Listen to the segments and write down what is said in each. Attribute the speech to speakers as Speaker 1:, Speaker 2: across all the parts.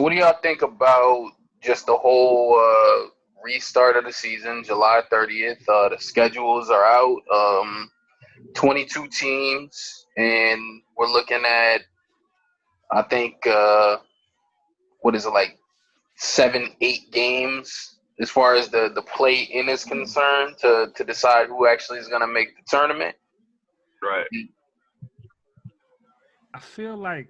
Speaker 1: what do y'all think about just the whole restart of the season, July 30th? The schedules are out. 22 teams, and we're looking at, I think, what is it, like 7, 8 games as far as the play in is concerned to decide who actually is going to make the tournament.
Speaker 2: Right.
Speaker 3: I feel like,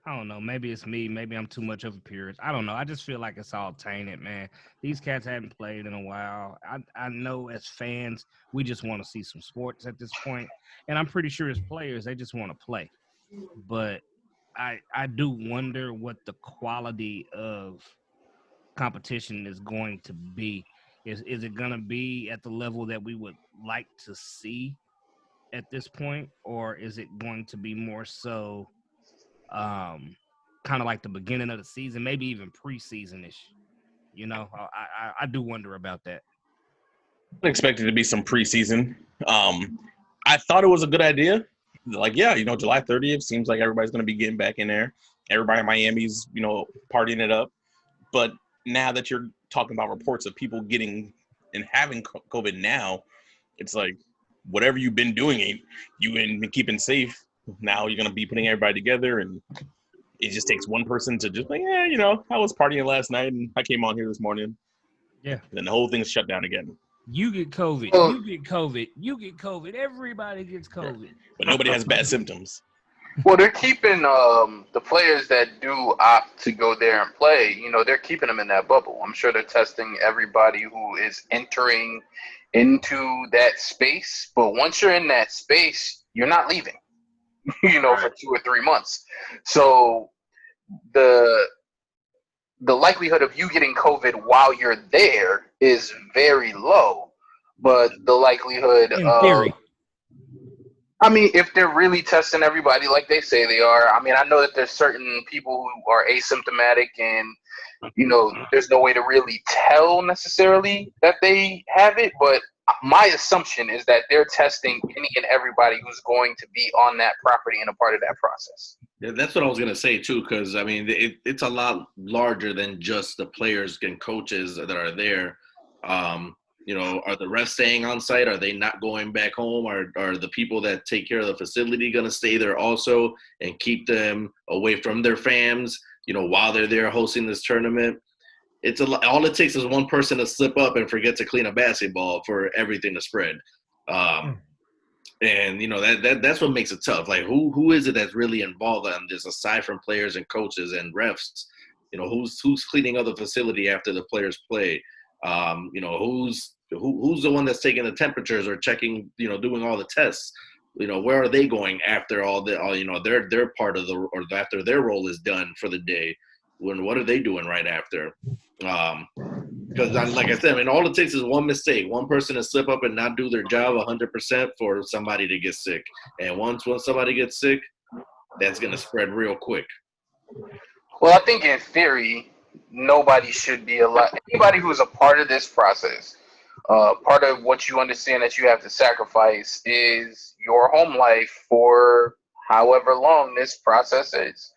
Speaker 3: I don't know, maybe it's me, maybe I'm too much of a purist. I don't know. I just feel like it's all tainted, man. These cats haven't played in a while. I know as fans, we just want to see some sports at this point. And I'm pretty sure as players, they just want to play. But I do wonder what the quality of competition is going to be. Is it going to be at the level that we would like to see at this point, or is it going to be more so kind of like the beginning of the season, maybe even preseason-ish? You know, I do wonder about that.
Speaker 4: I expected to be some preseason. I thought it was a good idea. Like, yeah, July 30th seems like everybody's going to be getting back in there. Everybody in Miami's, partying it up. But now that you're talking about reports of people getting and having COVID now, it's like whatever you've been doing, you've been keeping safe. Now you're going to be putting everybody together, and it just takes one person to just like, I was partying last night and I came on here this morning.
Speaker 3: Yeah.
Speaker 4: And then the whole thing's shut down again.
Speaker 3: You get COVID. You get COVID. You get COVID. Everybody gets COVID.
Speaker 4: But nobody has bad symptoms.
Speaker 1: Well, they're keeping the players that do opt to go there and play, they're keeping them in that bubble. I'm sure they're testing everybody who is entering into that space. But once you're in that space, you're not leaving, for 2 or 3 months. So the likelihood of you getting COVID while you're there is very low. But the likelihood
Speaker 3: in theory.
Speaker 1: If they're really testing everybody like they say they are, I know that there's certain people who are asymptomatic and, there's no way to really tell necessarily that they have it. But my assumption is that they're testing any and everybody who's going to be on that property and a part of that process.
Speaker 5: Yeah, that's what I was going to say, too, because, it's a lot larger than just the players and coaches that are there. Are the refs staying on site? Are they not going back home? Are the people that take care of the facility going to stay there also and keep them away from their fams, while they're there hosting this tournament? It's all it takes is one person to slip up and forget to clean a basketball for everything to spread. And, that's what makes it tough. Like, who is it that's really involved on this aside from players and coaches and refs? Who's cleaning up the facility after the players play? Who's the one that's taking the temperatures or checking, doing all the tests? Where are they going after their part of or after their role is done for the day? What are they doing right after? Because like I said, all it takes is one mistake, one person to slip up and not do their job 100% for somebody to get sick. And once somebody gets sick, that's going to spread real quick.
Speaker 1: Well, I think in theory, nobody should be allowed. Anybody who's a part of this process, part of what you understand that you have to sacrifice is your home life for however long this process is.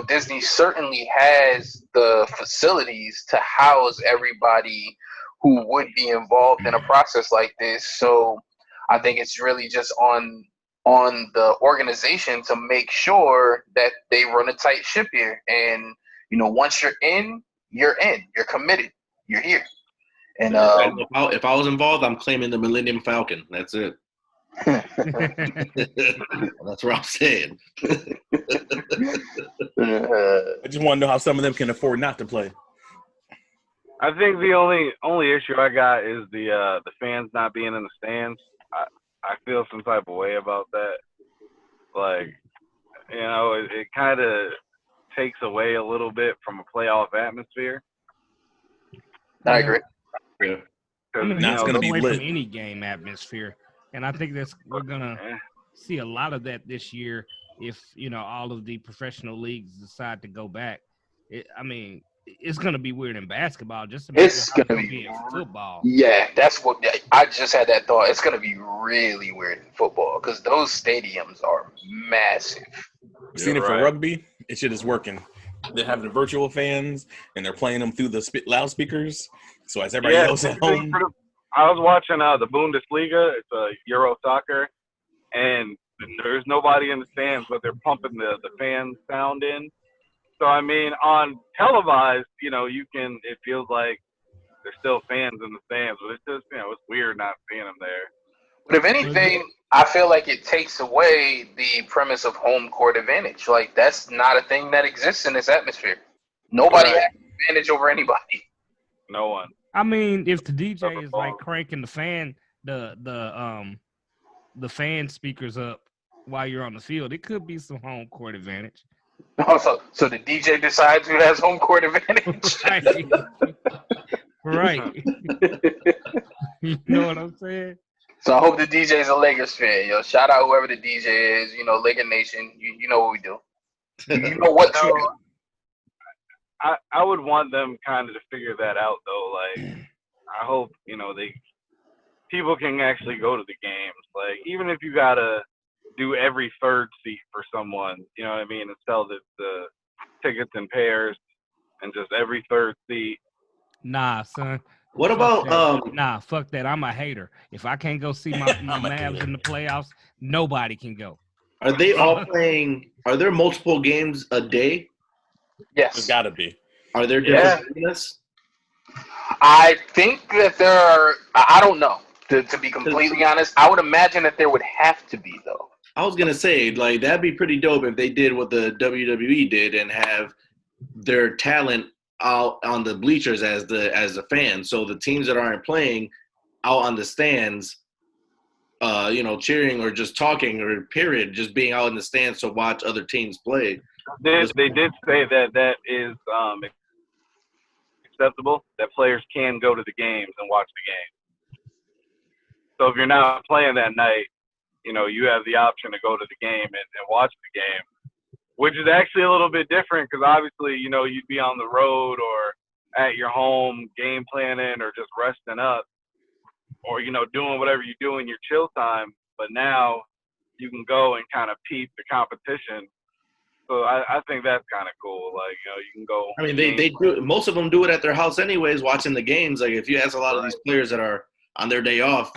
Speaker 1: Disney certainly has the facilities to house everybody who would be involved in a process like this. So I think it's really just on the organization to make sure that they run a tight ship here. And, once you're in, you're committed, you're here. And
Speaker 5: if I was involved, I'm claiming the Millennium Falcon. That's it. That's what I'm saying.
Speaker 4: I just want to know how some of them can afford not to play.
Speaker 2: I think the only issue I got is the fans not being in the stands. I feel some type of way about that. Like, it kind of takes away a little bit from a playoff atmosphere.
Speaker 1: I agree.
Speaker 5: Yeah.
Speaker 4: It's going to be
Speaker 3: away
Speaker 4: lit.
Speaker 3: from any game atmosphere. And I think we're going to see a lot of that this year if, all of the professional leagues decide to go back. It's going to be weird in basketball.
Speaker 1: It's going to
Speaker 3: be in football.
Speaker 1: Yeah, that's what I just had that thought. It's going to be really weird in football because those stadiums are massive.
Speaker 4: Seen it for rugby. it shit is working. They're having the virtual fans, and they're playing them through the loudspeakers. So as everybody yells at home.
Speaker 2: I was watching the Bundesliga. It's Euro soccer, and there's nobody in the stands, but they're pumping the fan sound in. So I mean, on televised, it feels like there's still fans in the stands, but it's just it's weird not seeing them there.
Speaker 1: But if anything, I feel like it takes away the premise of home court advantage. Like, that's not a thing that exists in this atmosphere. Nobody has advantage over anybody.
Speaker 2: No one.
Speaker 3: I mean, if the DJ is like cranking the fan speakers up while you're on the field, it could be some home court advantage.
Speaker 1: Also, so the DJ decides who has home court advantage.
Speaker 3: Right. You know what I'm saying?
Speaker 1: So I hope the DJ is a Lakers fan. Yo, shout out whoever the DJ is. Laker Nation. You know what we do. You know what to do.
Speaker 2: I would want them kind of to figure that out though. Like, I hope people can actually go to the games. Like, even if you gotta do every third seat for someone, you know what I mean, and sell the tickets in pairs and just every third seat.
Speaker 3: Nah, son.
Speaker 5: What about
Speaker 3: Nah, fuck that. I'm a hater. If I can't go see my Mavs in the playoffs, nobody can go.
Speaker 5: Are they all playing? Are there multiple games a day?
Speaker 1: Yes.
Speaker 4: There's got to be.
Speaker 5: Are there different arenas?
Speaker 1: I think that there are. I don't know. To be completely honest, I would imagine that there would have to be, though.
Speaker 5: I was gonna say, like, that'd be pretty dope if they did what the WWE did and have their talent out on the bleachers as the fans. So the teams that aren't playing out on the stands, cheering or just talking or period, just being out in the stands to watch other teams play.
Speaker 2: They did say that is acceptable, that players can go to the games and watch the game. So if you're not playing that night, you have the option to go to the game and watch the game, which is actually a little bit different because obviously, you'd be on the road or at your home game planning or just resting up or, doing whatever you do in your chill time. But now you can go and kind of peep the competition. So I think that's kind of cool. Like, you can go.
Speaker 5: I mean, they do. Most of them do it at their house anyways, watching the games. Like, if you ask a lot of these players that are on their day off,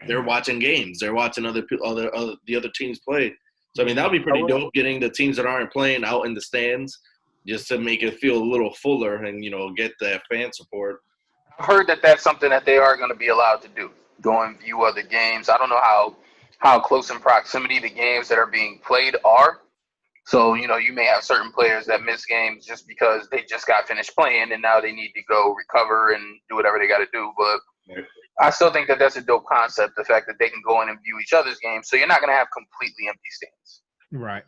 Speaker 5: they're watching games. They're watching the other teams play. So, I mean, that would be pretty dope, getting the teams that aren't playing out in the stands just to make it feel a little fuller and, get that fan support.
Speaker 1: I've heard that that's something that they are going to be allowed to do, go and view other games. I don't know how close in proximity the games that are being played are. So, you may have certain players that miss games just because they just got finished playing and now they need to go recover and do whatever they got to do. But I still think that that's a dope concept, the fact that they can go in and view each other's games. So you're not going to have completely empty stands.
Speaker 3: Right.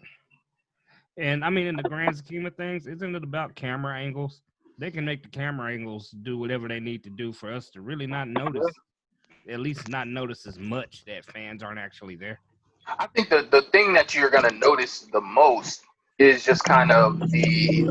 Speaker 3: And, I mean, in the grand scheme of things, isn't it about camera angles? They can make the camera angles do whatever they need to do for us to really not notice, at least not notice as much that fans aren't actually there.
Speaker 1: I think the thing that you're going to notice the most is just kind of the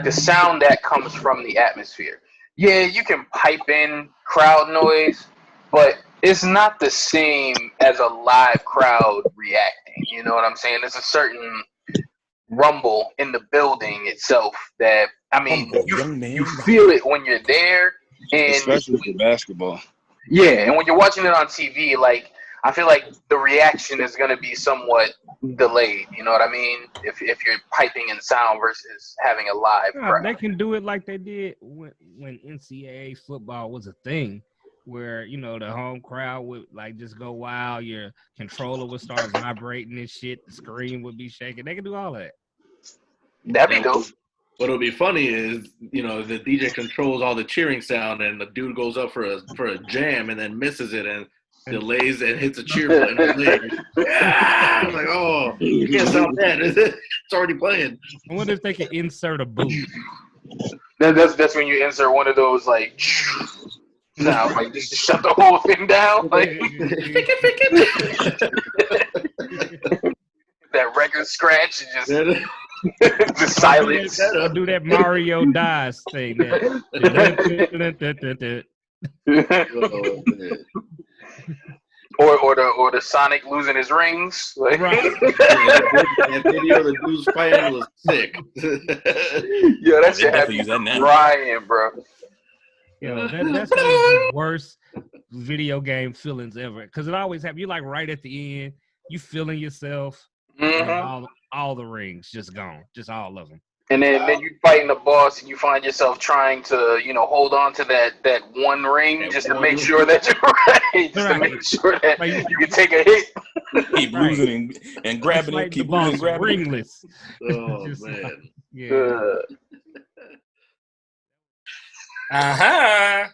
Speaker 1: the sound that comes from the atmosphere. Yeah, you can pipe in crowd noise, but it's not the same as a live crowd reacting. You know what I'm saying? There's a certain rumble in the building itself that, I mean, you feel it when you're there. And
Speaker 6: especially for basketball.
Speaker 1: Yeah, and when you're watching it on TV, like, I feel like the reaction is going to be somewhat delayed. You know what I mean? If you're piping in sound versus having a live crowd.
Speaker 3: They can do it like they did when NCAA football was a thing, where, the home crowd would, like, just go wild. Your controller would start vibrating and shit. The screen would be shaking. They can do all that.
Speaker 1: That'd be dope.
Speaker 5: What'll be funny is, the DJ controls all the cheering sound and the dude goes up for a jam and then misses it and delays and hits a cheer button. Yeah! I'm like, oh, you can't stop that. It's already playing.
Speaker 3: I wonder if they can insert a boot.
Speaker 1: That's when you insert one of those, like, now, like, just shut the whole thing down. Like, that record scratch and just the silence.
Speaker 3: I'll do that Mario Dice thing.
Speaker 1: or the Sonic losing his rings. Like,
Speaker 3: Right.
Speaker 5: That video of the dudes fighting was sick.
Speaker 1: yeah, that
Speaker 4: They
Speaker 1: shit had
Speaker 4: definitely
Speaker 1: me
Speaker 4: use that now.
Speaker 1: crying, bro.
Speaker 3: Yo, that's one of the worst video game feelings ever. Because it always happens. You like right at the end, you feeling yourself, and then all the rings just gone, just all of them.
Speaker 1: And then you fighting the boss, and you find yourself trying to, hold on to that one ring just to make sure that you're right, just to make sure that
Speaker 3: Like,
Speaker 1: you can take a hit.
Speaker 4: Keep
Speaker 3: Right.
Speaker 4: losing and grabbing it. Keep losing and grabbing it.
Speaker 3: ringless.
Speaker 5: Oh
Speaker 3: Just
Speaker 5: man.
Speaker 3: like, yeah.
Speaker 6: Uh-huh.